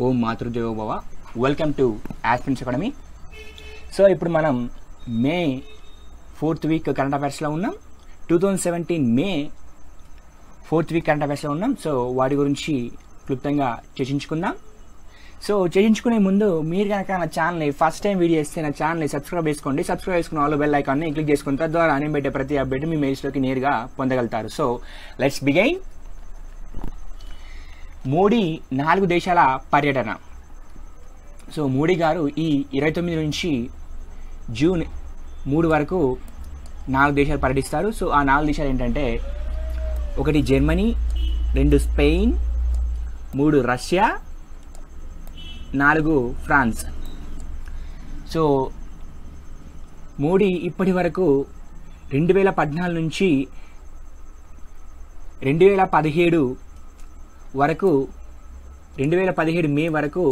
ఓం మాతృదేవో భవ. Welcome to aspirants academy. So ఇప్పుడు మనం మే 4th వీక్ కరెంట్ అఫైర్స్లో ఉన్నాం. 2017 మే 4th వీక్ కరెంట్ అఫైర్స్లో ఉన్నాం. సో వాటి గురించి క్లుప్తంగా చర్చించుకుందాం. సో చర్చించుకునే ముందు మీరు కనుక నా ఛానల్ని ఫస్ట్ టైం వీడియో చేస్తే నా ఛానల్ని సబ్స్క్రైబ్ చేసుకోండి. సబ్స్క్రైబ్ చేసుకున్న వాళ్ళు బెల్ ఐకాన్ని క్లిక్ చేసుకున్న తద్వారా నేను పెట్టే ప్రతి అప్డేట్ మీ మెయిల్స్లోకి నేరుగా పొందగలుగుతారు. So let's begin. మోడీ 4 దేశాల పర్యటన. సో మోడీ గారు ఈ 29 నుంచి జూన్ 3 వరకు 4 దేశాలు పర్యటిస్తారు. సో ఆ 4 దేశాలు ఏంటంటే 1 Germany, 2 Spain, 3 Russia, 4 France. So Modi ఇప్పటి వరకు 2014 నుంచి 2017 వరకు 2017 మే వరకు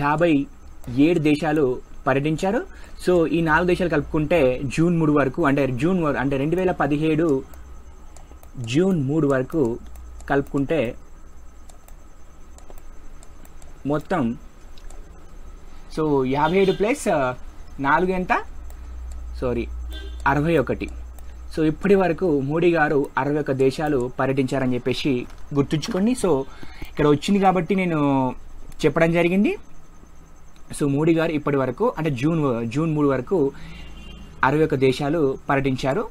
57 దేశాలు పర్యటించారు. సో ఈ 4 దేశాలు కలుపుకుంటే జూన్ 3 వరకు అంటే 2017 జూన్ 3 వరకు కలుపుకుంటే మొత్తం సో 57 ప్లస్ 4 ఎంత 61. సో ఇప్పటి వరకు మోడీ గారు 61 దేశాలు పర్యటించారని చెప్పేసి గుర్తుంచుకోండి. సో ఇక్కడ వచ్చింది కాబట్టి నేను చెప్పడం జరిగింది. సో మోడీ గారు ఇప్పటి వరకు అంటే జూన్ 3 వరకు 61 దేశాలు పర్యటించారు.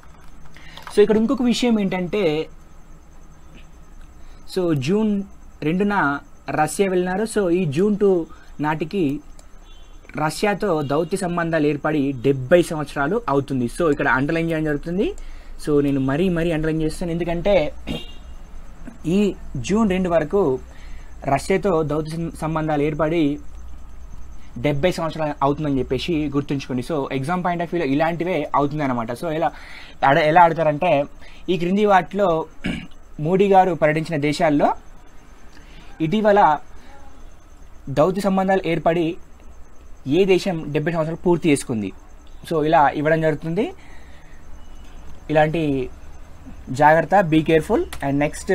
సో ఇక్కడ ఇంకొక విషయం ఏంటంటే సో జూన్ 2న రష్యా వెళ్ళినారు. సో ఈ జూన్ 2 నాటికి రష్యాతో దౌత్య సంబంధాలు ఏర్పడి 70 సంవత్సరాలు అవుతుంది. సో ఇక్కడ అండర్లైన్ చేయడం జరుగుతుంది. సో నేను మరీ అండర్లైన్ చేస్తాను, ఎందుకంటే ఈ జూన్ 2 వరకు రష్యాతో దౌత్య సంబంధాలు ఏర్పడి 70 సంవత్సరాలు అవుతుందని చెప్పేసి గుర్తుంచుకోండి. సో ఎగ్జామ్ పాయింట్ ఆఫ్ వ్యూలో ఇలాంటివే అవుతుంది అనమాట. సో ఎలా ఆడతారంటే ఈ క్రింది వాటిలో మోడీ గారు పర్యటించిన దేశాల్లో ఇటీవల దౌత్య సంబంధాలు ఏర్పడి ఏ దేశం 70 సంవత్సరాలు పూర్తి చేసుకుంది. సో ఇలా ఇవ్వడం జరుగుతుంది. ఇలాంటి జాగ్రత్త, be careful. And next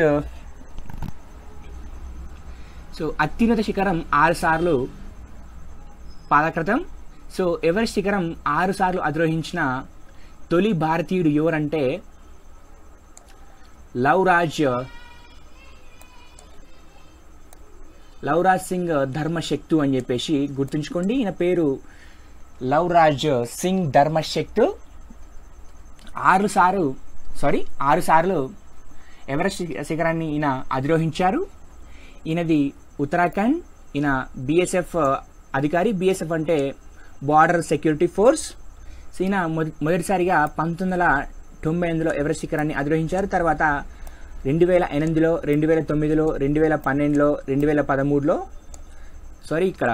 so అత్యున్నత శిఖరం 6 సార్లు పాదకృతం. సో ఎవరెస్ట్ శిఖరం 6 సార్లు అధిరోహించిన తొలి భారతీయుడు ఎవరంటే లవ్రాజ్ సింగ్ ధర్మశక్తు అని చెప్పేసి గుర్తుంచుకోండి. ఈయన పేరు లవ్రాజ్ సింగ్ ధర్మశక్తు. 6 సార్లు ఎవరెస్ట్ శిఖరాన్ని ఈయన అధిరోహించారు. ఈయనది ఉత్తరాఖండ్. ఈయన BSF అధికారి. BSF అంటే బార్డర్ సెక్యూరిటీ ఫోర్స్. సో ఈయన మొదటిసారిగా 1998లో ఎవరెస్ట్ శిఖరాన్ని అధిరోహించారు. తర్వాత 2008లో, 2009లో, 2012లో, 2013లో ఇక్కడ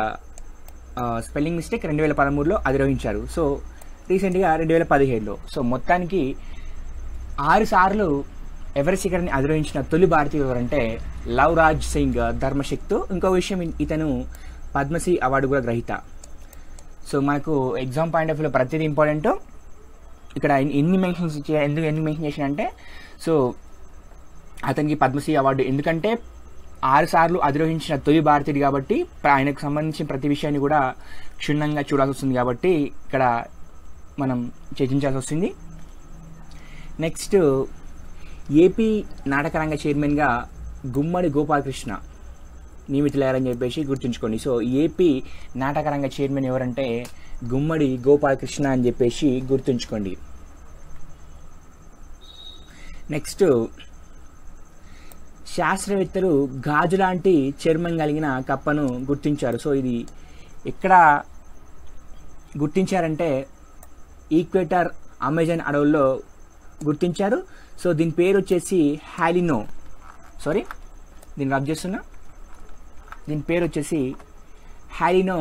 స్పెల్లింగ్ మిస్టేక్, 2013లో అధిరోహించారు. సో రీసెంట్గా 2017లో. సో మొత్తానికి 6 సార్లు ఎవరెస్ట్ శిఖరాన్ని అధిరోహించిన తొలి భారతీయుడు ఎవరంటే లవ్రాజ్ సింగ్ ధర్మశక్తు. ఇంకో విషయం, ఇతను పద్మశ్రీ అవార్డు కూడా గ్రహీత. సో మనకు ఎగ్జామ్ పాయింట్ ఆఫ్ వ్యూలో ప్రతిదీ ఇంపార్టెంట్. ఇక్కడ ఎన్ని మెన్షన్ చేసిన అంటే సో అతనికి పద్మశ్రీ అవార్డు ఎందుకంటే 6 సార్లు అధిరోహించిన తొలి భారతీయుడు కాబట్టి ఆయనకు సంబంధించిన ప్రతి విషయాన్ని కూడా క్షుణ్ణంగా చూడాల్సి వస్తుంది కాబట్టి ఇక్కడ మనం చర్చించాల్సి వస్తుంది. నెక్స్ట్ ఏపీ నాటకరంగ చైర్మన్గా గుమ్మడి గోపాలకృష్ణ నియమితులయ్యారని చెప్పేసి గుర్తుంచుకోండి. సో ఏపీ నాటకరంగ చైర్మన్ ఎవరంటే గుమ్మడి గోపాలకృష్ణ అని చెప్పేసి గుర్తుంచుకోండి. నెక్స్ట్ శాస్త్రవేత్తలు గాజు లాంటి చర్మం కలిగిన కప్పను గుర్తించారు. సో ఇది ఎక్కడ గుర్తించారంటే ఈక్వేటర్ అమెజాన్ అడవుల్లో గుర్తించారు. సో దీని పేరు వచ్చేసి దీని పేరు వచ్చేసి హాలినో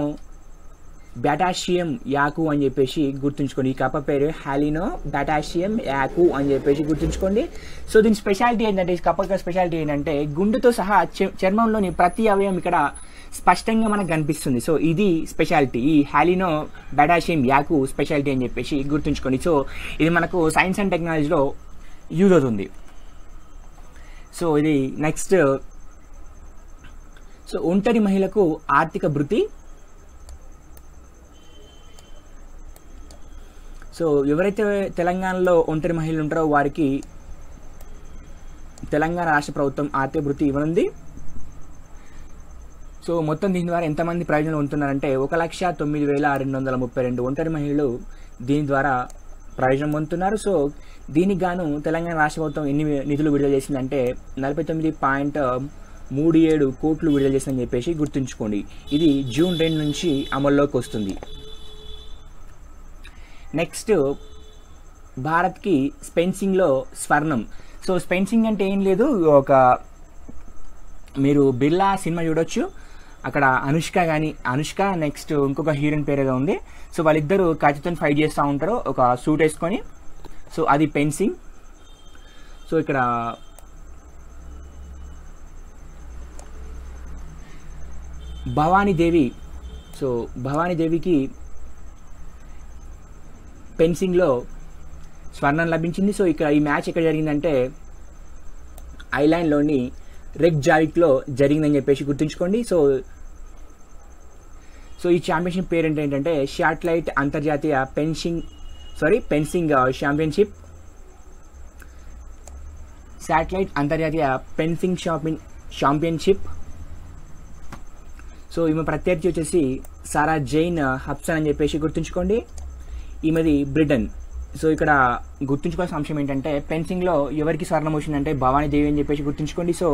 బ్యాటాషియం యాకు అని చెప్పేసి గుర్తుంచుకోండి. ఈ కప్ప పేరు హాలినో బ్యాటాషియం యాకు అని చెప్పేసి గుర్తుంచుకోండి. సో దీని స్పెషాలిటీ ఏంటంటే, ఈ కప్ప స్పెషాలిటీ ఏంటంటే గుండెతో సహా చర్మంలోని ప్రతి అవయవం ఇక్కడ స్పష్టంగా మనకు కనిపిస్తుంది. సో ఇది స్పెషాలిటీ, ఈ హాలినో బ్యాటాషియం యాకు స్పెషాలిటీ అని చెప్పేసి గుర్తుంచుకోండి. సో ఇది మనకు సైన్స్ అండ్ టెక్నాలజీలో యూజ్ అవుతుంది. సో ఇది నెక్స్ట్ సో ఒంటరి మహిళకు ఆర్థిక భృతి. సో ఎవరైతే తెలంగాణలో ఒంటరి మహిళలు ఉంటారో వారికి తెలంగాణ రాష్ట్ర ప్రభుత్వం ఆర్థిక భృతి ఇవ్వనుంది. సో మొత్తం దీని ద్వారా ఎంతమంది ప్రయోజనం పొందుతున్నారంటే 1,09,232 ఒంటరి మహిళలు దీని ద్వారా ప్రయోజనం పొందుతున్నారు. సో దీనికి గాను తెలంగాణ రాష్ట్ర ప్రభుత్వం ఎన్ని నిధులు విడుదల చేసిందంటే 49.37 కోట్లు విడుదల చేసిందని చెప్పేసి గుర్తుంచుకోండి. ఇది జూన్ 2 నుంచి అమల్లోకి వస్తుంది. నెక్స్ట్ భారత్కి స్పెన్సింగ్లో స్వర్ణం. సో స్పెన్సింగ్ అంటే ఏం లేదు, మీరు బిర్లా సినిమా చూడొచ్చు, అక్కడ అనుష్క నెక్స్ట్ ఇంకొక హీరోయిన్ పేరు ఏదో ఉంది. సో వాళ్ళిద్దరూ కత్తితో ఫైట్ చేస్తూ ఉంటారు ఒక సూట్ వేసుకొని. సో అది ఫెన్సింగ్. సో ఇక్కడ భవానీదేవికి ఫెన్సింగ్లో స్వర్ణం లభించింది. సో ఇక్కడ ఈ మ్యాచ్ ఎక్కడ జరిగిందంటే ఐలాండ్లోని రెగ్జావిక్లో జరిగిందని చెప్పేసి గుర్తుంచుకోండి. సో ఈ ఛాంపియన్షిప్ పేరు ఏంటంటే శాటిలైట్ అంతర్జాతీయ ఫెన్సింగ్ ఛాంపియన్షిప్. శాటిలైట్ అంతర్జాతీయ ఫెన్సింగ్ ఛాంపియన్షిప్. సో ఈమె ప్రత్యర్థి వచ్చేసి సారా జైన్ హబ్సన్ అని చెప్పేసి గుర్తుంచుకోండి. ఈమెది బ్రిటన్. సో ఇక్కడ గుర్తుంచుకోవాల్సిన అంశం ఏంటంటే ఫెన్సింగ్లో ఎవరికి స్వర్ణం వచ్చిందంటే భవానీదేవి అని చెప్పేసి గుర్తుంచుకోండి. సో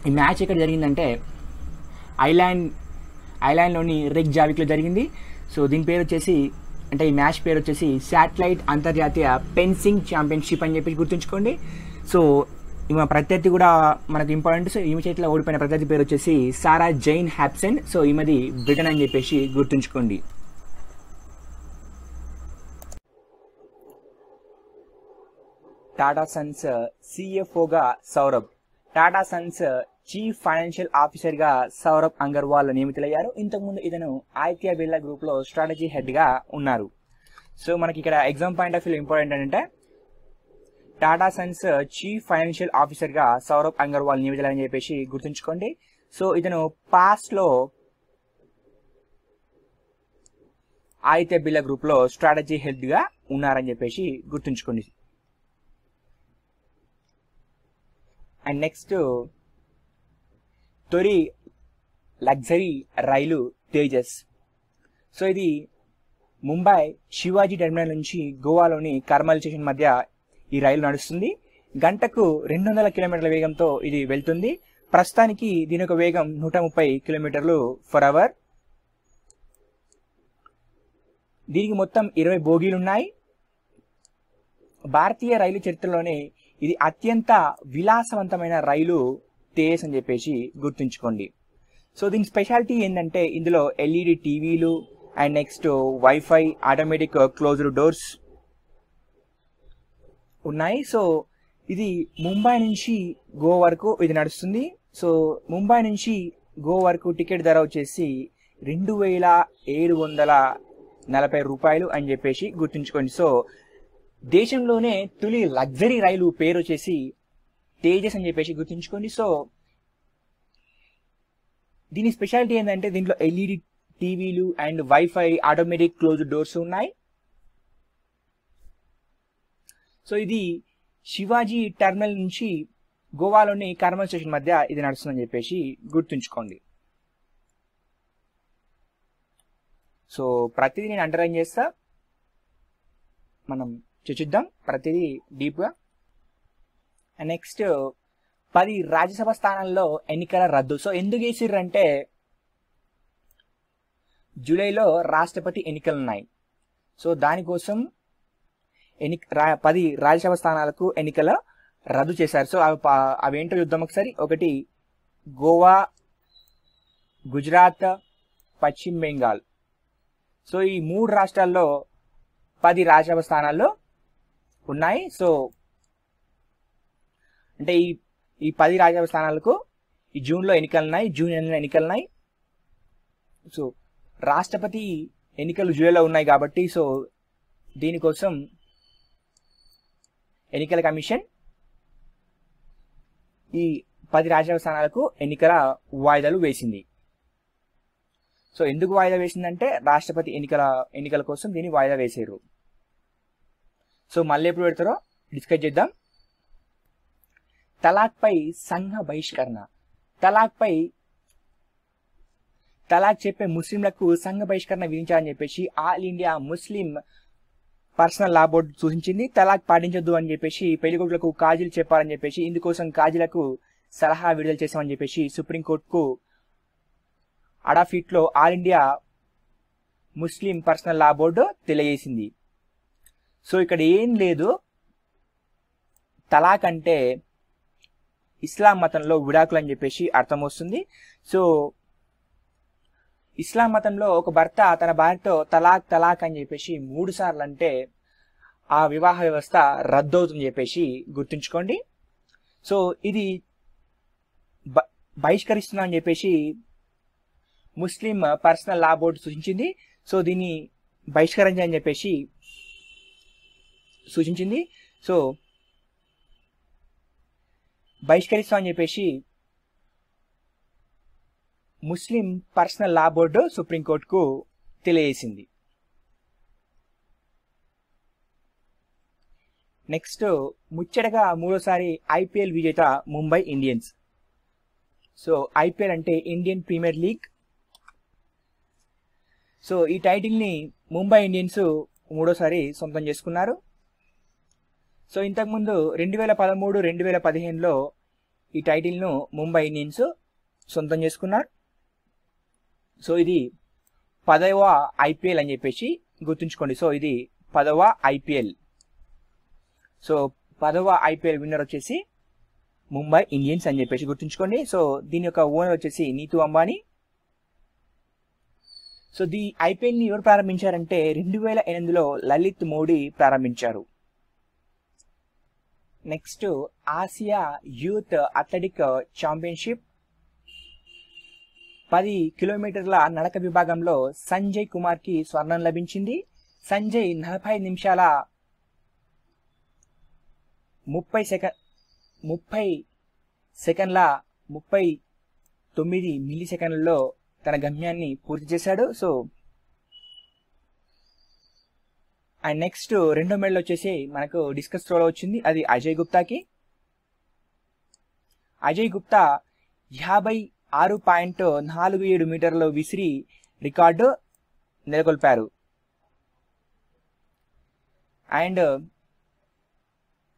ఈ మ్యాచ్ ఎక్కడ జరిగిందంటే ఐలాండ్లోని రెగ్జావిక్లో జరిగింది. సో దీని పేరు వచ్చేసి ఈ మ్యాచ్ పేరు వచ్చేసి శాటిలైట్ అంతర్జాతీయ ఫెన్సింగ్ ఛాంపియన్షిప్ అని చెప్పేసి గుర్తుంచుకోండి. సో ఈమె ప్రత్యర్థి కూడా మనకు ఇంపార్టెంట్. సో ఈమె చేతిలో ఓడిపోయిన ప్రత్యర్థి పేరు వచ్చేసి సారా జైన్ హ్యాప్సన్. సో ఈమెది బ్రిటన్ అని చెప్పేసి గుర్తుంచుకోండి. టాటా సన్స్ సిఎఫ్ఓగా Saurabh, Tata Sons chief financial ఆఫీసర్గా సౌరభ్ అంగర్వాల్ నియమితులయ్యారు. ఇంతకుముందు ఇతను ఆదిత్య బిర్లా గ్రూప్లో స్ట్రాటజీ హెడ్గా ఉన్నారు. సో మనకి ఇక్కడ exam point of view important అంటే టాటా సన్స్ చీఫ్ ఫైనాన్షియల్ ఆఫీసర్గా సౌరభ్ అంగర్వాల్ నియమితులని చెప్పేసి గుర్తుంచుకోండి. సో ఇతను పాస్ట్లో ఆదిత్య బిర్లా గ్రూప్లో స్ట్రాటజీ హెడ్గా ఉన్నారని చెప్పేసి గుర్తుంచుకోండి. అండ్ నెక్స్ట్ తొలి లగ్జరీ రైలు తేజస్. సో ఇది ముంబై శివాజీ టెర్మినల్ నుంచి గోవాలోని కర్మల్ స్టేషన్ మధ్య ఈ రైలు నడుస్తుంది. గంటకు 200 కిలోమీటర్ల వేగంతో ఇది వెళ్తుంది. ప్రస్తుతానికి దీని యొక్క వేగం 130 కిలోమీటర్లు ఫర్ అవర్. దీనికి మొత్తం 20 బోగీలు ఉన్నాయి. భారతీయ రైలు చరిత్రలోనే ఇది అత్యంత విలాసవంతమైన రైలు తేజస్ అని చెప్పేసి గుర్తుంచుకోండి. సో దీని స్పెషాలిటీ ఏంటంటే ఇందులో ఎల్ఈడి టీవీలు and next wifi, automatic closed doors ఉన్నాయి. సో ఇది ముంబై నుంచి గోవా వరకు ఇది నడుస్తుంది. సో ముంబై నుంచి గోవా వరకు టికెట్ ధర వచ్చేసి 2,740 రూపాయలు అని చెప్పేసి గుర్తుంచుకోండి. సో దేశంలోనే తొలి లగ్జరీ రైలు పేరు వచ్చేసి తేజస్ అని చెప్పేసి గుర్తుంచుకోండి. సో దీని స్పెషాలిటీ ఏంటంటే దీంట్లో ఎల్ఈడి టీవీలు and wifi, automatic closed doors ఉన్నాయి. సో ఇది శివాజీ టెర్మినల్ నుంచి గోవాలోని కర్మల్ స్టేషన్ మధ్య ఇది నడుస్తుందని చెప్పేసి గుర్తుంచుకోండి. సో ప్రతిదీ నేను అండర్లైన్ చేస్తా, మనం చూద్దాం ప్రతిదీ డీప్గా. నెక్స్ట్ 10 రాజ్యసభ స్థానాల్లో ఎన్నికల రద్దు. సో ఎందుకు వేసిర్రంటే జూలైలో రాష్ట్రపతి ఎన్నికలు ఉన్నాయి. సో దానికోసం 10 రాజ్యసభ స్థానాలకు ఎన్నికల రద్దు చేశారు. సో అవేంటో చూద్దాం ఒకసారి. ఒకటి గోవా, గుజరాత్, పశ్చిమ బెంగాల్. సో ఈ 3 రాష్ట్రాల్లో 10 రాజ్యసభ స్థానాల్లో ఉన్నాయి. సో అంటే ఈ 10 రాజ్యసభ స్థానాలకు ఈ జూన్లో ఎన్నికలున్నాయి, జూన్ 8న ఎన్నికలున్నాయి. సో రాష్ట్రపతి ఎన్నికలు జూలైలో ఉన్నాయి కాబట్టి సో దీనికోసం ఎన్నికల కమిషన్ ఈ 10 రాజ్యసభ స్థానాలకు ఎన్నికల వాయిదాలు వేసింది. సో ఎందుకు వాయిదా వేసిందంటే రాష్ట్రపతి ఎన్నికల కోసం దీన్ని వాయిదా వేసారు. సో మళ్ళీ ఎప్పుడు పెడతారో డిస్కస్ చేద్దాం. తలాక్ పై సంఘ బహిష్కరణ. తలాక్ చెప్పే ముస్లింలకు సంఘ బహిష్కరణ విధించాలని చెప్పేసి ఆల్ ఇండియా ముస్లిం పర్సనల్ లా బోర్డు సూచించింది. తలాక్ పాటించొద్దు అని చెప్పేసి పెళ్లికొడుకులకు కాజీలు చెప్పాలని చెప్పేసి ఇందుకోసం కాజీలకు సలహా విడుదల చేశామని చెప్పేసి సుప్రీంకోర్టుకు అడాఫిట్లో ఆల్ ఇండియా ముస్లిం పర్సనల్ లా బోర్డు తెలియజేసింది. సో ఇక్కడ ఏం లేదు, తలాక్ అంటే ఇస్లాం మతంలో విడాకులు అని చెప్పేసి అర్థం వస్తుంది. సో ఇస్లాం మతంలో ఒక భర్త తన భార్యతో తలాక్ అని చెప్పేసి 3 సార్లు అంటే ఆ వివాహ వ్యవస్థ రద్దవుతుందని చెప్పేసి గుర్తుంచుకోండి. సో ఇది బహిష్కరిస్తున్నా అని చెప్పేసి ముస్లిం పర్సనల్ లా బోర్డు సూచించింది. సో దీన్ని బహిష్కరించాలని చెప్పేసి సూచించింది. సో బహిష్కరిస్తామని చెప్పేసి ముస్లిం పర్సనల్ లా బోర్డు సుప్రీంకోర్టుకు తెలియజేసింది. నెక్స్ట్ ముచ్చటగా 3వ ఐపీఎల్ విజేత ముంబై ఇండియన్స్. సో ఐపీఎల్ అంటే ఇండియన్ ప్రీమియర్ లీగ్. సో ఈ టైటిల్ని ముంబై ఇండియన్స్ 3వ సొంతం చేసుకున్నారు. సో ఇంతకుముందు 2013, 2015లో ఈ టైటిల్ను ముంబై ఇండియన్స్ సొంతం చేసుకున్నారు. సో ఇది 10వ ఐపీఎల్ అని చెప్పేసి గుర్తుంచుకోండి. సో ఇది 10వ ఐపీఎల్. సో 10వ ఐపీఎల్ విన్నర్ వచ్చేసి ముంబై ఇండియన్స్ అని చెప్పేసి గుర్తుంచుకోండి. సో దీని యొక్క ఓనర్ వచ్చేసి నీతూ అంబానీ. సో ఈ ఐపీఎల్ని ఎవరు ప్రారంభించారంటే 2008లో లలిత్ మోడీ ప్రారంభించారు. Next Asia youth athletic championship 10 కిలోమీటర్ల నడక విభాగంలో సంజయ్ కుమార్ కి స్వర్ణం లభించింది. సంజయ్ 45 నిమిషాల 30 సెకండ్ల 39 మిల్లీ సెకండ్లలో తన గమ్యాన్ని పూర్తి చేశాడు. సో అండ్ నెక్స్ట్ 2వ మెడల్ వచ్చేసి మనకు డిస్కస్ త్రోలో వచ్చింది, అది అజయ్ గుప్తాకి. అజయ్ గుప్తా 56.47 మీటర్లు విసిరి రికార్డు నెలకొల్పారు. అండ్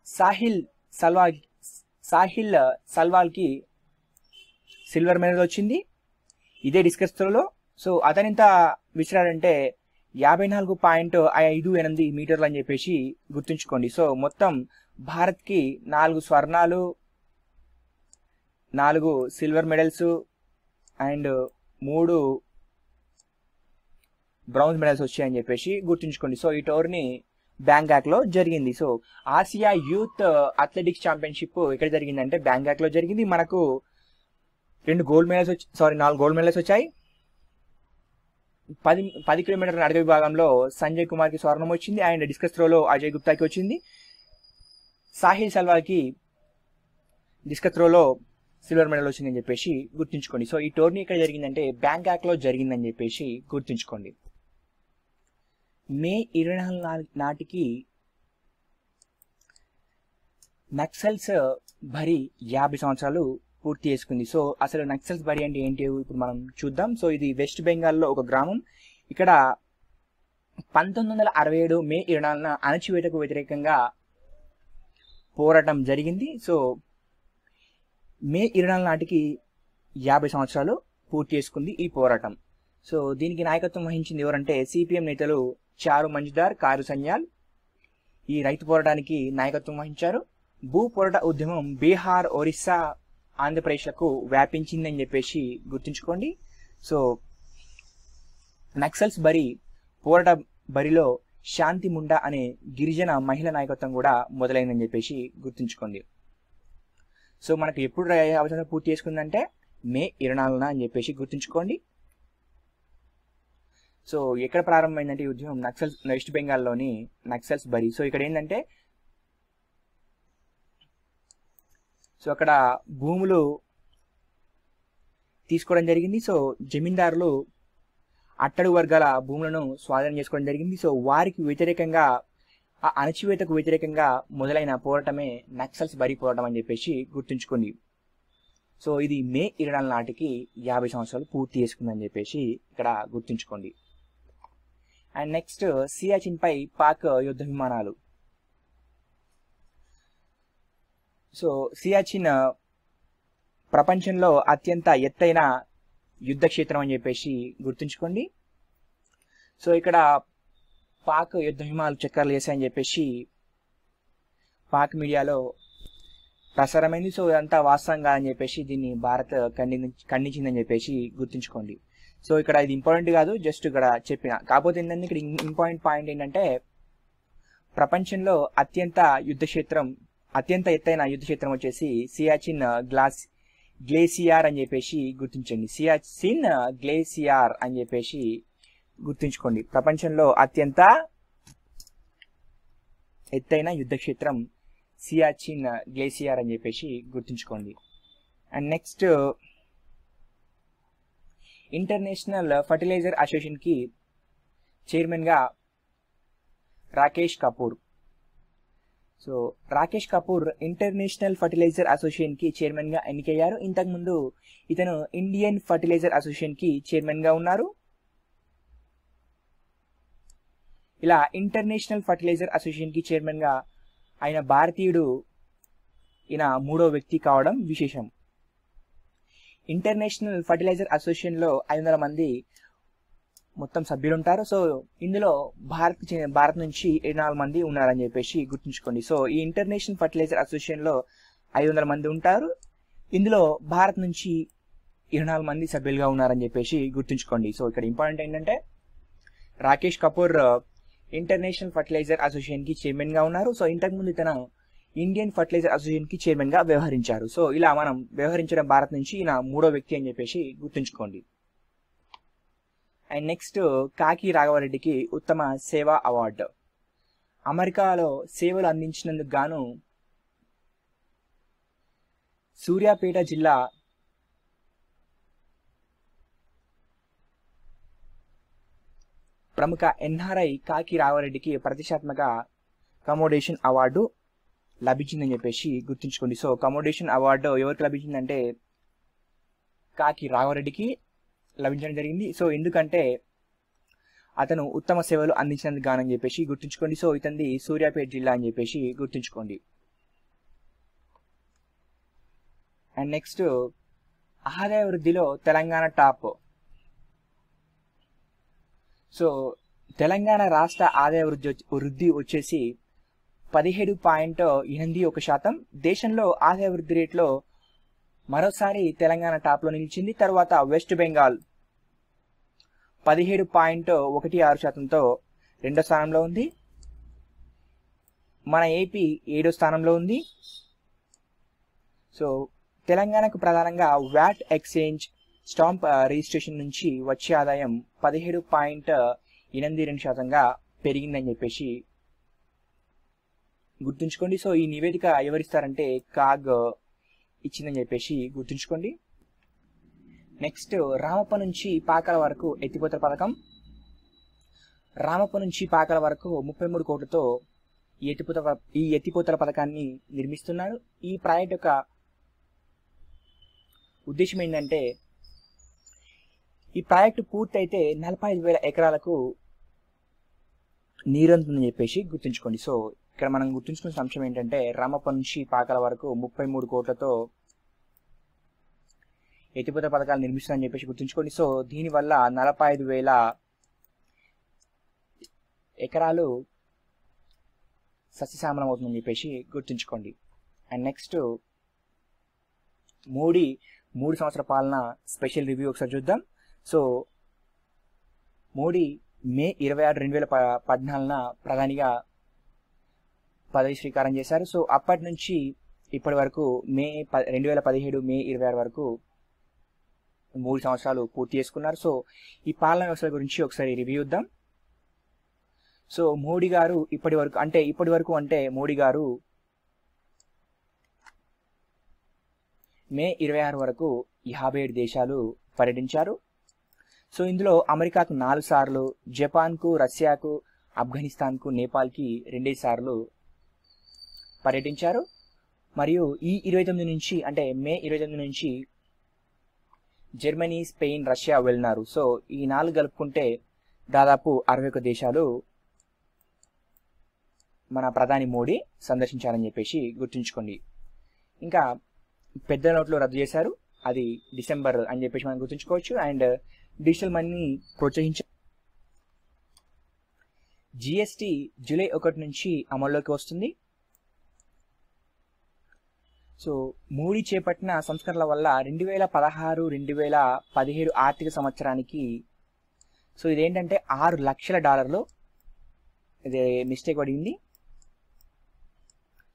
సాహిల్ సల్వాల్ కి సిల్వర్ మెడల్ వచ్చింది ఇదే డిస్కస్ త్రోలో. సో అతనింత విసిరాడంటే 54.58 మీటర్లు అని చెప్పేసి గుర్తుంచుకోండి. సో మొత్తం భారత్కి 4 స్వర్ణాలు, 4 silver medals and 3 browns medals వచ్చాయని చెప్పేసి గుర్తుంచుకోండి. సో ఈ టోర్నీ బ్యాంకాక్ లో జరిగింది. So Asia youth athletics championship ఎక్కడ జరిగిందంటే బ్యాంకాక్ లో జరిగింది. మనకు 4 గోల్డ్ మెడల్స్ వచ్చాయి. 10 కిలోమీటర్ల నడక విభాగంలో సంజయ్ కుమార్ కి స్వర్ణం వచ్చింది అండ్ డిస్కస్ త్రోలో అజయ్ గుప్తాకి వచ్చింది. సాహిల్ సల్వాల్ కి డిస్కస్ త్రోలో సిల్వర్ మెడల్ వచ్చిందని చెప్పేసి గుర్తుంచుకోండి. సో ఈ టోర్నీ ఎక్కడ జరిగిందంటే బ్యాంకాక్ లో జరిగిందని చెప్పేసి గుర్తుంచుకోండి. మే 24 నాటికి నక్సల్స్ బరి 50 సంవత్సరాలు పూర్తి చేసుకుంది. సో అసలు నక్సల్స్ బరి అంటే ఏంటి ఇప్పుడు మనం చూద్దాం. సో ఇది వెస్ట్ బెంగాల్లో ఒక గ్రామం. ఇక్కడ 1967 మే 24న అణచివేతకు వ్యతిరేకంగా పోరాటం జరిగింది. సో మే 24 నాటికి 50 సంవత్సరాలు పూర్తి చేసుకుంది ఈ పోరాటం. సో దీనికి నాయకత్వం వహించింది ఎవరంటే సిపిఎం నేతలు చారు మంజుదార్, కారు సన్యాల్ ఈ రైతు పోరాటానికి నాయకత్వం వహించారు. భూ పోరాట ఉద్యమం బీహార్, ఒరిస్సా, ఆంధ్రప్రదేశ్లకు వ్యాపించిందని చెప్పేసి గుర్తుంచుకోండి. సో నక్సల్స్ పోరాట బరిలో శాంతి ముండా అనే గిరిజన మహిళ నాయకత్వం కూడా మొదలైందని చెప్పేసి గుర్తుంచుకోండి. సో మనకు ఎప్పుడు అవసరం పూర్తి చేసుకుందంటే మే 24న అని చెప్పేసి గుర్తుంచుకోండి. సో ఎక్కడ ప్రారంభమైందంటే ఈ ఉద్యమం నక్సల్స్ వెస్ట్ బెంగాల్లోని నక్సల్స్ బరి. సో ఇక్కడ ఏంటంటే సో అక్కడ భూములు తీసుకోవడం జరిగింది. సో జమీందారులు అట్టడుగు వర్గాల భూములను స్వాధీనం చేసుకోవడం జరిగింది. సో వారికి వ్యతిరేకంగా, ఆ అణచివేతకు వ్యతిరేకంగా మొదలైన పోరాటమే నక్సల్స్ బరి పోరాటం అని చెప్పేసి గుర్తుంచుకోండి. సో ఇది మే 24 నాటికి 50 సంవత్సరాలు పూర్తి చేసుకుందని చెప్పేసి ఇక్కడ గుర్తుంచుకోండి. అండ్ నెక్స్ట్ సియాచిన్ పై పాక్ యుద్ధ విమానాలు. సో సియాచిన్ ప్రపంచంలో అత్యంత ఎత్తైన యుద్ధ క్షేత్రం అని చెప్పేసి గుర్తుంచుకోండి. సో ఇక్కడ పాక్ యుద్ధ విమానాలు చక్కర్లు చేశాయని చెప్పేసి పాక్ మీడియాలో ప్రసారమైంది. సో ఇదంతా వాస్తవం కాదని చెప్పేసి దీన్ని భారత్ ఖండించిందని చెప్పేసి గుర్తుంచుకోండి. సో ఇక్కడ ఇది ఇంపార్టెంట్ కాదు, జస్ట్ ఇక్కడ చెప్పిన. కాకపోతే ఏంటంటే ఇక్కడ ఇంపార్టెంట్ పాయింట్ ఏంటంటే ప్రపంచంలో అత్యంత ఎత్తైన యుద్ధ క్షేత్రం వచ్చేసి సియాచిన్ గ్లేసియార్ అని చెప్పేసి గుర్తించండి. సియాచిన్ గ్లేసియార్ అని చెప్పేసి గుర్తుంచుకోండి. ప్రపంచంలో అత్యంత ఎత్తైన యుద్ధ క్షేత్రం సియాచిన్ గ్లేసియార్ అని చెప్పేసి గుర్తుంచుకోండి. And next International Fertilizer Association కి చైర్మన్ గా Rakesh Kapoor. So Rakesh Kapoor International Fertilizer Association కి చైర్మన్ గా ఎన్నికయ్యారు. ఇంతకుముందు ఇతను ఇండియన్ ఫర్టిలైజర్ అసోసియేషన్ కి చైర్మన్ గా ఉన్నారు. ఇలా ఇంటర్నేషనల్ ఫర్టిలైజర్ అసోసియేషన్ కి చైర్మన్ గా ఆయన భారతీయుడు, ఈయన 3వ వ్యక్తి కావడం విశేషం. ఇంటర్నేషనల్ ఫర్టిలైజర్ అసోసియేషన్ లో 500 మంది మొత్తం సభ్యులు ఉంటారు. సో ఇందులో భారత్ నుంచి 24 మంది ఉన్నారని చెప్పేసి గుర్తుంచుకోండి. సో ఈ ఇంటర్నేషనల్ ఫర్టిలైజర్ అసోసియేషన్ లో 500 మంది ఉంటారు. ఇందులో భారత్ నుంచి 24 మంది సభ్యులుగా ఉన్నారని చెప్పేసి గుర్తుంచుకోండి. సో ఇక్కడ ఇంపార్టెంట్ ఏంటంటే Rakesh Kapoor International Fertilizer Association కి చైర్మన్ గా ఉన్నారు. సో ఇంతకుముందు ఇతను ఇండియన్ ఫర్టిలైజర్ అసోసియేషన్ కి చైర్మన్ గా వ్యవహరించారు. సో ఇలా మనం వ్యవహరించడం భారత్ నుంచి ఈయన 3వ వ్యక్తి అని చెప్పేసి గుర్తుంచుకోండి. అండ్ నెక్స్ట్ కాకి రాఘవరెడ్డికి ఉత్తమ సేవా అవార్డు. అమెరికాలో సేవలు అందించినందుకు గాను సూర్యాపేట జిల్లా ప్రముఖ ఎన్ఆర్ఐ కాకి రాఘవరెడ్డికి ప్రతిష్టాత్మక కమోడేషన్ అవార్డు లభించిందని చెప్పేసి గుర్తుంచుకోండి. సో కమోడేషన్ అవార్డు ఎవరికి లభించిందంటే కాకి రాఘవరెడ్డికి లభించడం జరిగింది. సో ఎందుకంటే అతను ఉత్తమ సేవలు అందించినందుకు గానని చెప్పేసి గుర్తుంచుకోండి. సో ఇతనిది సూర్యాపేట జిల్లా అని చెప్పేసి గుర్తుంచుకోండి. అండ్ నెక్స్ట్ ఆదాయ వృద్ధిలో తెలంగాణ టాప్. సో తెలంగాణ రాష్ట్ర ఆదాయ వృద్ధి వచ్చేసి 17.81%. దేశంలో ఆదాయ వృద్ధి రేట్లో మరోసారి తెలంగాణ టాప్ లో నిలిచింది. తర్వాత వెస్ట్ బెంగాల్ 17.16%తో 2వ స్థానంలో ఉంది. మన ఏపీ 7వ స్థానంలో ఉంది. సో తెలంగాణకు ప్రధానంగా వ్యాట్ ఎక్స్చేంజ్ స్టాంప్ రిజిస్ట్రేషన్ నుంచి వచ్చే ఆదాయం 17.82%గా పెరిగిందని చెప్పేసి గుర్తుంచుకోండి. సో ఈ నివేదిక ఎవరిస్తారంటే కాగ్ ఇచ్చిందని చెప్పేసి గుర్తుంచుకోండి. నెక్స్ట్ రామప్ప నుంచి పాకాల వరకు ఎత్తిపోతల పథకం. రామప్ప నుంచి పాకాల వరకు 33 కోట్లతో ఈ ఎత్తిపోతల పథకాన్ని నిర్మిస్తున్నారు. ఈ ప్రాజెక్ట్ యొక్క ఉద్దేశం ఏంటంటే ఈ ప్రాజెక్టు పూర్తయితే 45,000 ఎకరాలకు నీరంతుందని చెప్పేసి గుర్తుంచుకోండి. సో ఇక్కడ మనం గుర్తుంచుకునే అంశం ఏంటంటే రామప్ప నుంచి పాకాల వరకు 33 కోట్లతో ఎత్తిపోతల పథకాలు నిర్మిస్తారని చెప్పేసి గుర్తుంచుకోండి. సో దీనివల్ల 45,000 ఎకరాలు సస్యశ్యామలం అవుతుందని చెప్పేసి గుర్తుంచుకోండి. అండ్ నెక్స్ట్ మోడీ 3 సంవత్సరాల పాలన స్పెషల్ రివ్యూ ఒకసారి చూద్దాం. సో మోడీ మే 26, 2014 ప్రధానిగా పదవి స్వీకారం చేశారు. సో అప్పటి నుంచి ఇప్పటి వరకు 2017 మే 26 వరకు 3 సంవత్సరాలు పూర్తి చేసుకున్నారు. సో ఈ పాలనా వ్యవస్థ గురించి ఒకసారి రివ్యూ ఇద్దాం. సో మోడీ గారు ఇప్పటి వరకు అంటే మోడీ గారు మే 26 వరకు 57 దేశాలు పర్యటించారు. సో ఇందులో అమెరికాకు 4 సార్లు, జపాన్కు, రష్యాకు, ఆఫ్ఘనిస్తాన్కు, నేపాల్కి 2 సార్లు పర్యటించారు. మరియు ఈ 29 నుంచి అంటే మే 29 నుంచి జర్మనీ, స్పెయిన్, రష్యా వెళ్ళినారు. సో ఈ 4 కలుపుకుంటే దాదాపు 61 దేశాలు మన ప్రధాని మోడీ సందర్శించారని చెప్పేసి గుర్తుంచుకోండి. ఇంకా పెద్ద నోట్లు రద్దు చేశారు, అది డిసెంబర్ అని చెప్పేసి మనం గుర్తుంచుకోవచ్చు. అండ్ డిజిటల్ మనీని ప్రోత్సహించారు. జిఎస్టి జూలై 1 నుంచి అమల్లోకి వస్తుంది. సో మోడీ చేపట్టిన సంస్కరణల వల్ల 2016-2017 ఆర్థిక సంవత్సరానికి సో ఇదేంటంటే $6 లక్షల, ఇది మిస్టేక్ పడింది.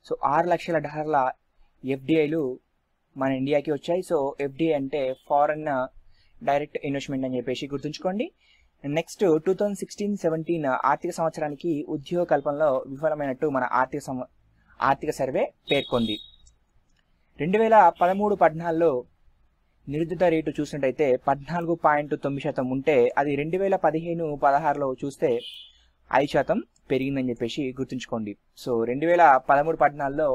సో $6 లక్షల ఎఫ్డిఐలు మన ఇండియాకి వచ్చాయి. సో ఎఫ్డిఐ అంటే ఫారెన్ డైరెక్ట్ ఇన్వెస్ట్మెంట్ అని చెప్పేసి గుర్తుంచుకోండి. నెక్స్ట్ 2016-17 ఆర్థిక సంవత్సరానికి ఉద్యోగ కల్పనలో విఫలమైనట్టు మన ఆర్థిక సర్వే పేర్కొంది. 2013-14లో నిరుద్యోగ రేటు చూసినట్టయితే 14.9% ఉంటే అది 2015-16లో చూస్తే 5% పెరిగిందని చెప్పేసి గుర్తుంచుకోండి. సో 2013-14లో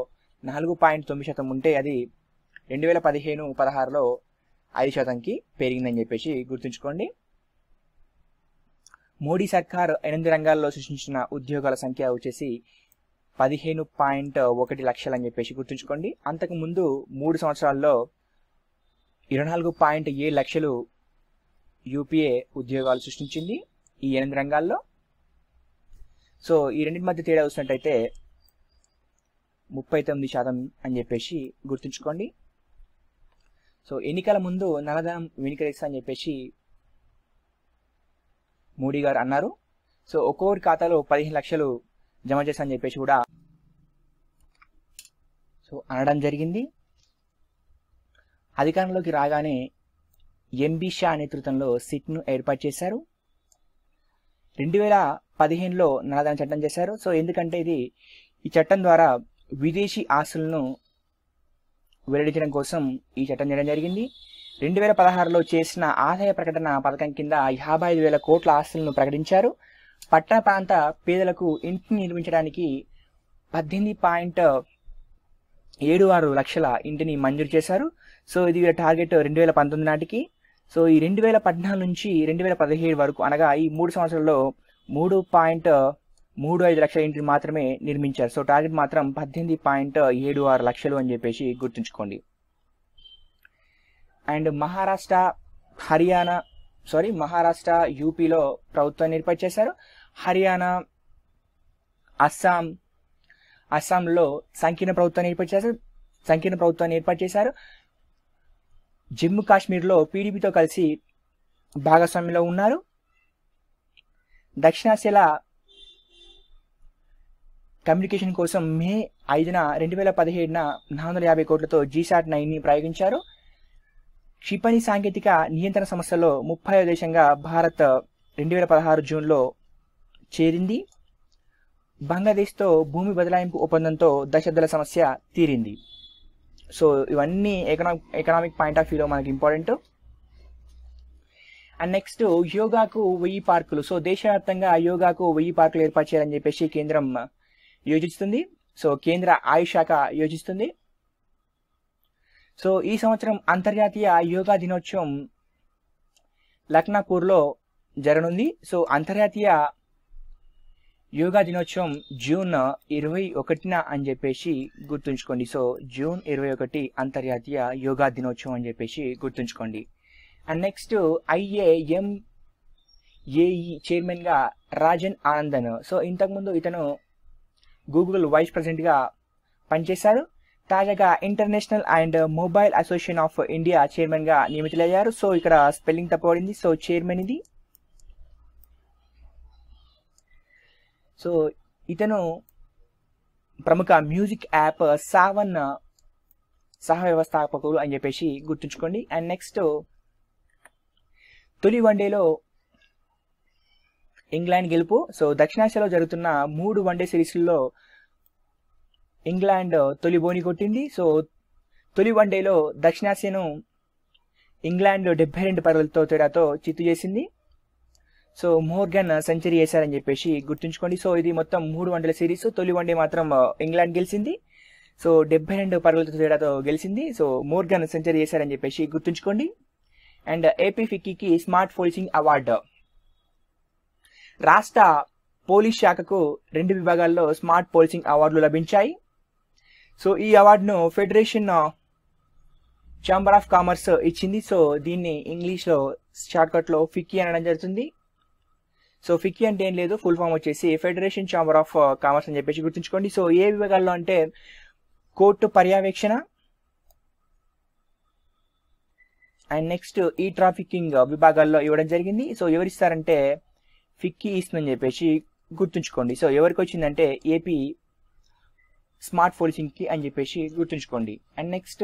4.9% ఉంటే అది 2015-16లో 5%కి పెరిగిందని చెప్పేసి గుర్తుంచుకోండి. మోడీ సర్కార్ 8 రంగాల్లో సృష్టించిన ఉద్యోగాల సంఖ్య వచ్చేసి 15.1 లక్షలు అని చెప్పేసి గుర్తుంచుకోండి. అంతకు ముందు 3 సంవత్సరాల్లో 24.7 లక్షలు యూపీఏ ఉద్యోగాలు సృష్టించింది ఈ 8 రంగాల్లో. సో ఈ రెండింటి మధ్య తేడా చూసినట్టయితే 39% అని చెప్పేసి గుర్తుంచుకోండి. సో ఎన్నికల ముందు నల్లధనం వెనుకరిస్తా అని చెప్పేసి మోడీ గారు అన్నారు. సో ఒక్కొక్కరి ఖాతాలో 15 లక్షలు జమ చేస్తా అని చెప్పేసి కూడా సో అనడం జరిగింది. అధికారంలోకి రాగానే ఎంబీ షా నేతృత్వంలో సిట్ను ఏర్పాటు చేశారు. 2015లో నల్లధనం చట్టం చేశారు. సో ఎందుకంటే ఈ చట్టం ద్వారా విదేశీ ఆస్తులను వెల్లడించడం కోసం ఈ చట్టం చేయడం జరిగింది. 2016లో చేసిన ఆదాయ ప్రకటన పథకం కింద 55,000 కోట్ల ఆస్తులను ప్రకటించారు. పట్టణ ప్రాంత పేదలకు ఇంటిని నిర్మించడానికి 18.76 లక్షల ఇంటిని మంజూరు చేశారు. సో ఇది వీళ్ళ టార్గెట్ 2019 నాటికి. సో ఈ 2014 నుంచి 2017 వరకు అనగా ఈ 3 సంవత్సరాల్లో 3.35 లక్షల ఇంటిని మాత్రమే నిర్మించారు. సో టార్గెట్ మాత్రం 18.76 లక్షలు అని చెప్పేసి గుర్తుంచుకోండి. అండ్ మహారాష్ట్ర, యూపీలో ప్రభుత్వాన్ని ఏర్పాటు చేశారు. హర్యానా, అస్సాంలో సంకీర్ణ ప్రభుత్వాన్ని ఏర్పాటు చేశారు. జమ్మూ కాశ్మీర్లో పీడీపీతో కలిసి భాగస్వామ్యంలో ఉన్నారు. దక్షిణాసియాల కమ్యూనికేషన్ కోసం మే 5న 2017న 450 కోట్లతో GSAT-9ని ప్రయోగించారు. క్షిపణి సాంకేతిక నియంత్రణ సంస్థలో 30వ దేశంగా భారత్ 2016 జూన్లో చేరింది. బంగ్లాదేశ్తో భూమి బదలాయింపు ఒప్పందంతో దశాబ్దాల సమస్య తీరింది. సో ఇవన్నీ ఎకనామిక్ పాయింట్ ఆఫ్ వ్యూలో మనకి ఇంపార్టెంట్. అండ్ నెక్స్ట్ యోగాకు 1000 పార్కులు. సో దేశవ్యాప్తంగా యోగాకు 1000 పార్కులు ఏర్పాటు చేయాలని చెప్పేసి కేంద్రం యోచిస్తుంది. సో కేంద్ర ఆయుష్ శాఖ యోచిస్తుంది. సో ఈ సంవత్సరం అంతర్జాతీయ యోగా దినోత్సవం లక్నాపూర్లో జరగనుంది. సో అంతర్జాతీయ యోగా దినోత్సవం జూన్ 21న అని చెప్పేసి గుర్తుంచుకోండి. సో జూన్ 21 అంతర్జాతీయ యోగా దినోత్సవం అని చెప్పేసి గుర్తుంచుకోండి. అండ్ నెక్స్ట్ IAMAE చైర్మన్ గా రాజన్ ఆనందన్. సో ఇంతకుముందు ఇతను గూగుల్ వైస్ ప్రెసిడెంట్గా పనిచేశారు. తాజాగా international and mobile association of India చైర్మన్గా నియమితులయ్యారు. సో ఇక్కడ స్పెల్లింగ్ తప్పబడింది. సో చైర్మన్ ఇది. సో ఇతను ప్రముఖ మ్యూజిక్ యాప్ సావన్ సహ వ్యవస్థాపకులు అని చెప్పేసి గుర్తుంచుకోండి. అండ్ నెక్స్ట్ తొలి వన్డేలో ఇంగ్లాండ్ గెలుపు. సో దక్షిణాసియాలో జరుగుతున్న 3 వన్డే సిరీస్లలో ఇంగ్లాండ్ తొలి బోని కొట్టింది. సో తొలి వన్డేలో దక్షిణాసియాను ఇంగ్లాండ్ 72 పరుగులతో తేడాతో చిత్తు చేసింది. సో మోర్గన్ సెంచరీ చేశారని చెప్పేసి గుర్తుంచుకోండి. సో ఇది మొత్తం 3 వన్డేల సిరీస్. తొలి వన్డే మాత్రం ఇంగ్లాండ్ గెలిచింది. సో 72 పరుగులతో తేడాతో గెలిచింది. సో మోర్గన్ సెంచరీ చేశారని చెప్పేసి గుర్తుంచుకోండి. అండ్ ఏపీ ఫిక్కీకి స్మార్ట్ పోలీసింగ్ అవార్డు. రాష్ట్ర పోలీస్ శాఖకు 2 విభాగాల్లో స్మార్ట్ పోలీసింగ్ అవార్డులు లభించాయి. సో ఈ అవార్డును ఫెడరేషన్ ఛాంబర్ ఆఫ్ కామర్స్ ఇచ్చింది. సో దీన్ని ఇంగ్లీష్లో షార్ట్కట్లో ఫిక్కీ అనడం జరుగుతుంది. సో ఫిక్కీ అంటే ఏం లేదు, ఫుల్ ఫామ్ వచ్చేసి ఫెడరేషన్ ఛాంబర్ ఆఫ్ కామర్స్ అని చెప్పేసి గుర్తుంచుకోండి. సో ఏ విభాగాల్లో అంటే కోర్టు పర్యవేక్షణ అండ్ నెక్స్ట్ ఈ ట్రాఫికింగ్ విభాగాల్లో ఇవ్వడం జరిగింది. సో ఎవరిస్తారంటే ఫిక్కీ ఇస్తుందని చెప్పేసి గుర్తుంచుకోండి. సో ఎవరికి వచ్చిందంటే ఏపీ స్మార్ట్ పోలీసింగ్కి అని చెప్పేసి గుర్తుంచుకోండి. అండ్ నెక్స్ట్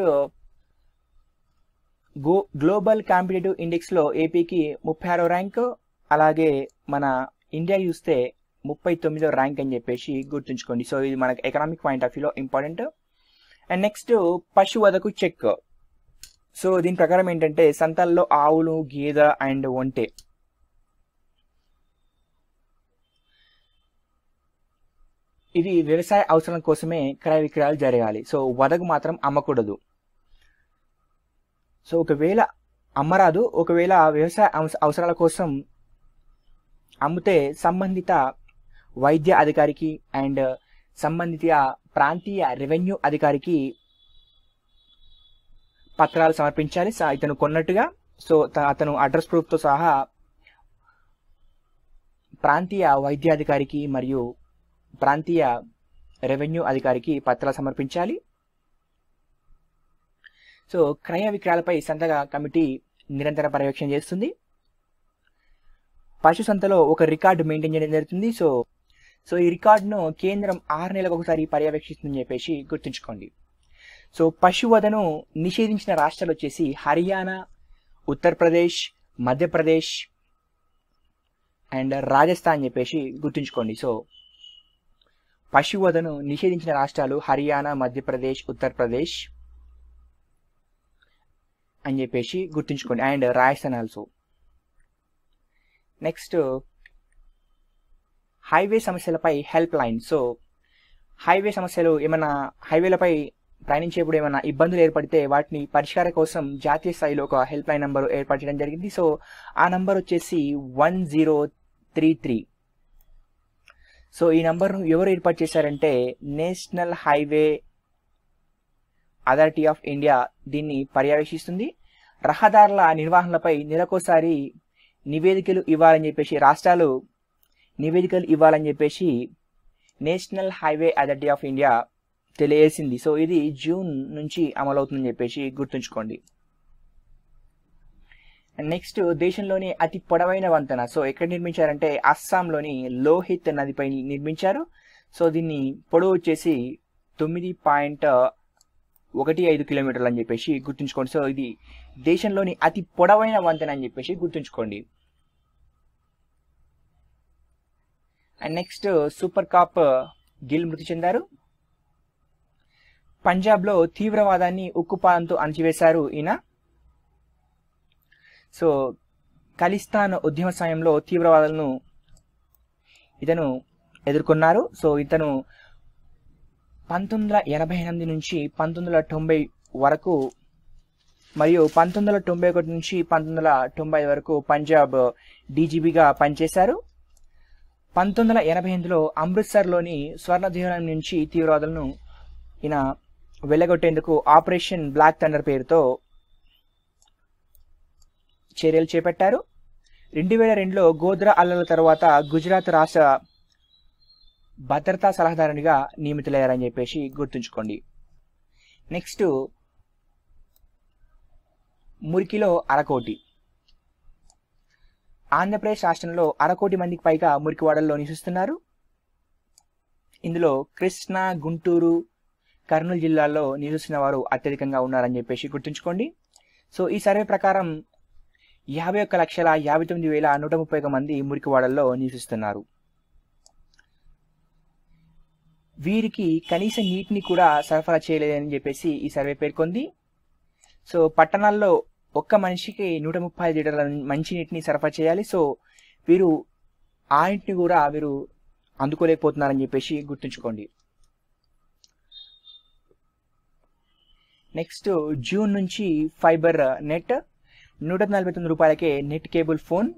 గ్లోబల్ కాంపిటేటివ్ ఇండెక్స్లో ఏపీకి 36వ ర్యాంక్, అలాగే మన ఇండియా చూస్తే 39వ ర్యాంక్ అని చెప్పేసి గుర్తుంచుకోండి. సో ఇది మనకు ఎకనామిక్ పాయింట్ ఆఫ్ వ్యూలో ఇంపార్టెంట్. అండ్ నెక్స్ట్ పశువధకు చెక్. సో దీని ప్రకారం ఏంటంటే సంతాల్లో ఆవులు, గేదె అండ్ ఒంటె ఇవి వ్యవసాయ అవసరం కోసమే క్రయ విక్రయాలు జరగాలి. సో వధకు మాత్రం అమ్మకూడదు. సో ఒకవేళ అమ్మరాదు, ఒకవేళ వ్యవసాయ అవసరాల కోసం అమ్మితే సంబంధిత వైద్య అధికారికి అండ్ సంబంధిత ప్రాంతీయ రెవెన్యూ అధికారికి పత్రాలు సమర్పించాలి ఇతను కొన్నట్టుగా. సో అతను అడ్రస్ ప్రూఫ్తో సహా ప్రాంతీయ వైద్యాధికారికి మరియు ప్రాంతీయ రెవెన్యూ అధికారికి పత్రాలు సమర్పించాలి. సో క్రయ విక్రయాలపై సంతక కమిటీ నిరంతర పర్యవేక్షణ చేస్తుంది. పశు సంతలో ఒక రికార్డు మెయింటైన్ చేయడం జరుగుతుంది. సో ఈ రికార్డును కేంద్రం 6 నెలలకు ఒకసారి పర్యవేక్షిస్తుందని చెప్పేసి గుర్తుంచుకోండి. సో పశువధను నిషేధించిన రాష్ట్రాలు వచ్చేసి హర్యానా, ఉత్తరప్రదేశ్, మధ్యప్రదేశ్ అండ్ రాజస్థాన్ అని చెప్పేసి గుర్తుంచుకోండి. సో పశువధను నిషేధించిన రాష్ట్రాలు హర్యానా, మధ్యప్రదేశ్, ఉత్తరప్రదేశ్ అని చెప్పేసి గుర్తుంచుకోండి. And Rajasthan also. Next highway సమస్యలపై హెల్ప్ లైన్. సో హైవే సమస్యలు ఏమైనా హైవేలపై ప్రయాణించేప్పుడు ఏమైనా ఇబ్బందులు ఏర్పడితే వాటిని పరిష్కారం కోసం జాతీయ స్థాయిలో ఒక హెల్ప్ లైన్ నంబర్ ఏర్పాటు చేయడం జరిగింది. సో ఆ నంబర్ వచ్చేసి 1033. సో ఈ నంబర్ను ఎవరు ఏర్పాటు చేశారంటే national highway authority of India దీన్ని పర్యవేక్షిస్తుంది. రహదారుల నిర్వహణలపై నెలకోసారి నివేదికలు ఇవ్వాలని చెప్పేసి రాష్ట్రాలు నివేదికలు ఇవ్వాలని చెప్పేసి national highway authority of India తెలియజేసింది. సో ఇది జూన్ నుంచి అమలవుతుందని చెప్పేసి గుర్తుంచుకోండి. నెక్స్ట్ దేశంలోని అతి పొడవైన వంతెన. సో ఎక్కడ నిర్మించారంటే అస్సాంలోని లోహిత్ నదిపై నిర్మించారు. సో దీన్ని పొడవు వచ్చేసి 9.15 కిలోమీటర్లు అని చెప్పేసి గుర్తుంచుకోండి. సో ఇది దేశంలోని అతి పొడవైన వంతెన అని చెప్పేసి గుర్తుంచుకోండి. And next super cop Gill మృతి చెందారు. పంజాబ్లో తీవ్రవాదాన్ని ఉక్కుపాదంతో అణచివేశారు ఈయన. సో ఖలిస్తాన్ ఉద్యమ సమయంలో తీవ్రవాదులను ఇతను ఎదుర్కొన్నారు. సో ఇతను 1988 నుంచి 1990 వరకు మరియు 1991 నుంచి 1995 వరకు పంజాబ్ డీజీపీగా పనిచేశారు. 1988లో అమృత్సర్లోని స్వర్ణద్వీపం నుంచి తీవ్రవాదులను ఈయన వెళ్ళగొట్టేందుకు ఆపరేషన్ బ్లాక్ థండర్ పేరుతో చర్యలు చేపట్టారు. 2002లో గోద్రా అల్లర్ల తర్వాత గుజరాత్ రాష్ట్ర భద్రతా సలహాదారునిగా నియమితులయ్యారని చెప్పేసి గుర్తుంచుకోండి. నెక్స్ట్ మురికిలో అరకోటి. ఆంధ్రప్రదేశ్ రాష్ట్రంలో 1.25 కోటి మందికి పైగా మురికివాడల్లో నివసిస్తున్నారు. ఇందులో కృష్ణా, గుంటూరు, కర్నూలు జిల్లాల్లో నివసిస్తున్న వారు అత్యధికంగా ఉన్నారని చెప్పేసి గుర్తుంచుకోండి. సో ఈ సర్వే ప్రకారం 51,59,131 మంది మురికివాడల్లో నివసిస్తున్నారు. వీరికి కనీస నీటిని కూడా సరఫరా చేయలేదని చెప్పేసి ఈ సర్వే పేర్కొంది. సో పట్టణాల్లో ఒక్క మనిషికి 135 లీటర్ల మంచినీటిని సరఫరా చేయాలి. సో వీరు ఆ ఇంటిని కూడా వీరు అందుకోలేకపోతున్నారని చెప్పేసి గుర్తుంచుకోండి. నెక్స్ట్ జూన్ నుంచి ఫైబర్ నెట్ 149 రూపాయలకే నెట్ కేబుల్ ఫోన్.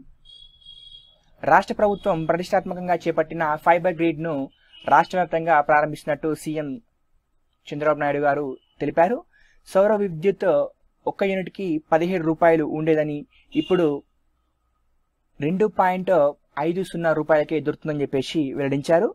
రాష్ట్ర ప్రభుత్వం ప్రతిష్టాత్మకంగా చేపట్టిన ఫైబర్ గ్రిడ్ను రాష్ట్ర వ్యాప్తంగా ప్రారంభిస్తున్నట్టు సీఎం చంద్రబాబు నాయుడు గారు తెలిపారు. సౌర విద్యుత్ ఒక్క యూనిట్కి 17 రూపాయలు ఉండేదని ఇప్పుడు 2.50 రూపాయలకే దొరుకుతుందని చెప్పేసి వెల్లడించారు.